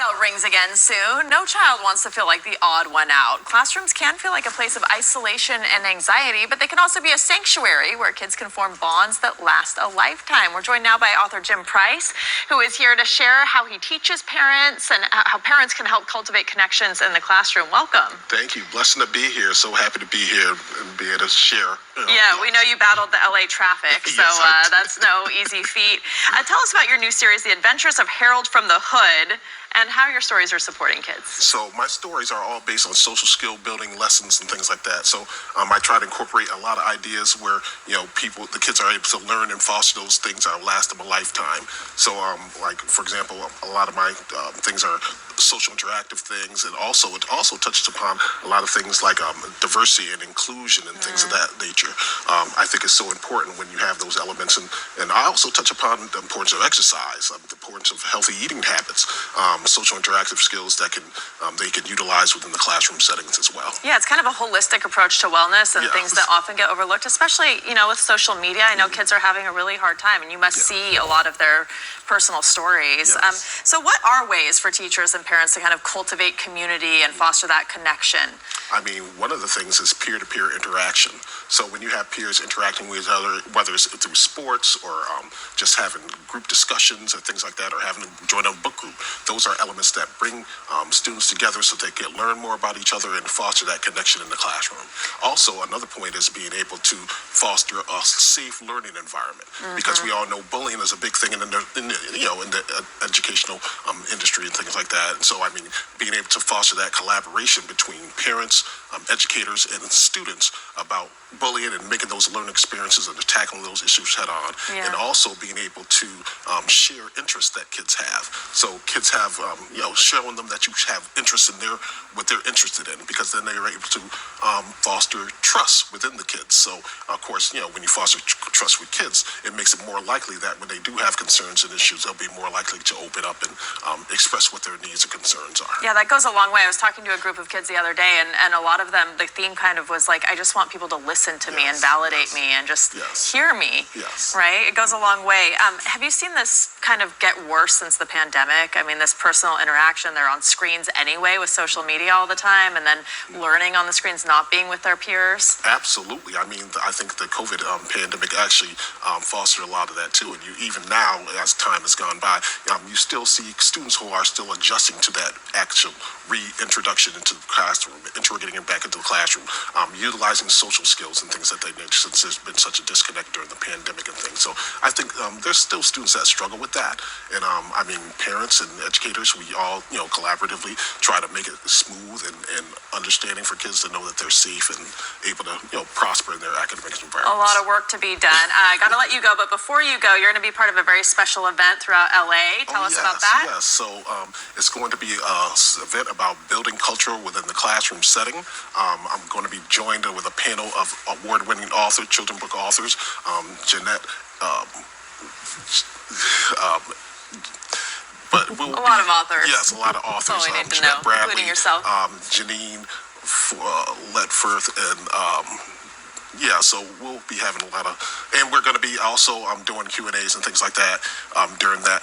bell rings again soon. No child wants to feel like the odd one out. Classrooms can feel like a place of isolation and anxiety, but they can also be a sanctuary where kids can form bonds that last a lifetime. We're joined now by author Jim Price, who is here to share how he teaches parents and how parents can help cultivate connections in the classroom. Welcome. Thank you. Blessed to be here. So happy to be here and be able to share. Yeah, we know you battled the LA traffic, so Yes, that's no easy feat. Tell us about your new series, The Adventures of Harold from the Hood, and how your stories are supporting kids. So my stories are all based on social skill building lessons and things like that. So I try to incorporate a lot of ideas where, the kids are able to learn and foster those things that will last them a lifetime. So like, for example, a lot of my things are social interactive things, and it also touches upon a lot of things like diversity and inclusion and things of that nature. I think it's so important when you have those elements, and I also touch upon the importance of exercise, the importance of healthy eating habits, social interactive skills that they can utilize within the classroom settings as well. Yeah, it's kind of a holistic approach to wellness and things that often get overlooked, especially with social media. I know kids are having a really hard time, and you must see a lot of their personal stories. So what are ways for teachers and parents to kind of cultivate community and foster that connection? I mean, one of the things is peer-to-peer interaction. So when you have peers interacting with each other, whether it's through sports or just having group discussions and things like that, or having them join a book group, those are elements that bring students together so they can learn more about each other and foster that connection in the classroom. Also, another point is being able to foster a safe learning environment, because we all know bullying is a big thing in the educational industry and things like that. And so, I mean, being able to foster that collaboration between parents, educators, and students about bullying and making those learning experiences and tackling those issues head on, and also being able to share interests that kids have. So kids have, showing them that you have interest in what they're interested in, because then they are able to foster trust within the kids. So, of course, when you foster trust with kids, it makes it more likely that when they do have concerns and issues, they'll be more likely to open up and express what their needs and concerns are. Yeah, that goes a long way. I was talking to a group of kids the other day, and a lot of them, the theme kind of was like, I just want people to listen to me and validate me and just hear me, right? It goes a long way. Have you seen this kind of get worse since the pandemic? I mean, this personal interaction, they're on screens anyway with social media all the time, and then learning on the screens, not being with their peers. Absolutely. I mean, I think the COVID pandemic actually fostered a lot of that too. And even now, as time has gone by, you still see students who are still adjusting to that actual reintroduction into the classroom, integrating it back into the classroom, utilizing social skills and things that they need, since there's been such a disconnect during the pandemic and things. So I think there's still students that struggle with that. And I mean, parents and educators, we all, collaboratively try to make it smooth and understanding for kids to know that they're safe and able to, prosper in their academic environment. A lot of work to be done. I got to let you go, but before you go, you're going to be part of a very special event throughout LA. Tell us about that. Yes, so it's going to be an event about building culture within the classroom setting. I'm going to be joined with a panel of award-winning authors, children's book authors, Jeanette. But a lot of authors. Yes, a lot of authors. That's all we need to Jeanette know, Bradley, including yourself. Janine Letfirth, and so we'll be having a lot of, and we're going to be also doing Q&As and things like that during that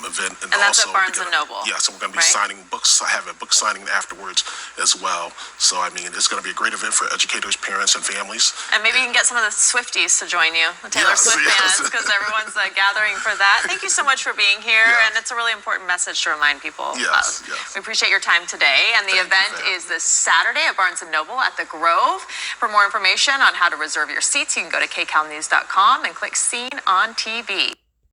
event. And that's also at Barnes & Noble. Yeah, so we're going to be signing books. I have a book signing afterwards as well. So, I mean, it's going to be a great event for educators, parents, and families. And maybe you can get some of the Swifties to join you, the Taylor Swift fans, because everyone's gathering for that. Thank you so much for being here, and it's a really important message to remind people of. We appreciate your time today, and the event is this Saturday at Barnes & Noble at the Grove. For more information on how to reserve your seats, you can go to kcalnews.com and click Seen on TV.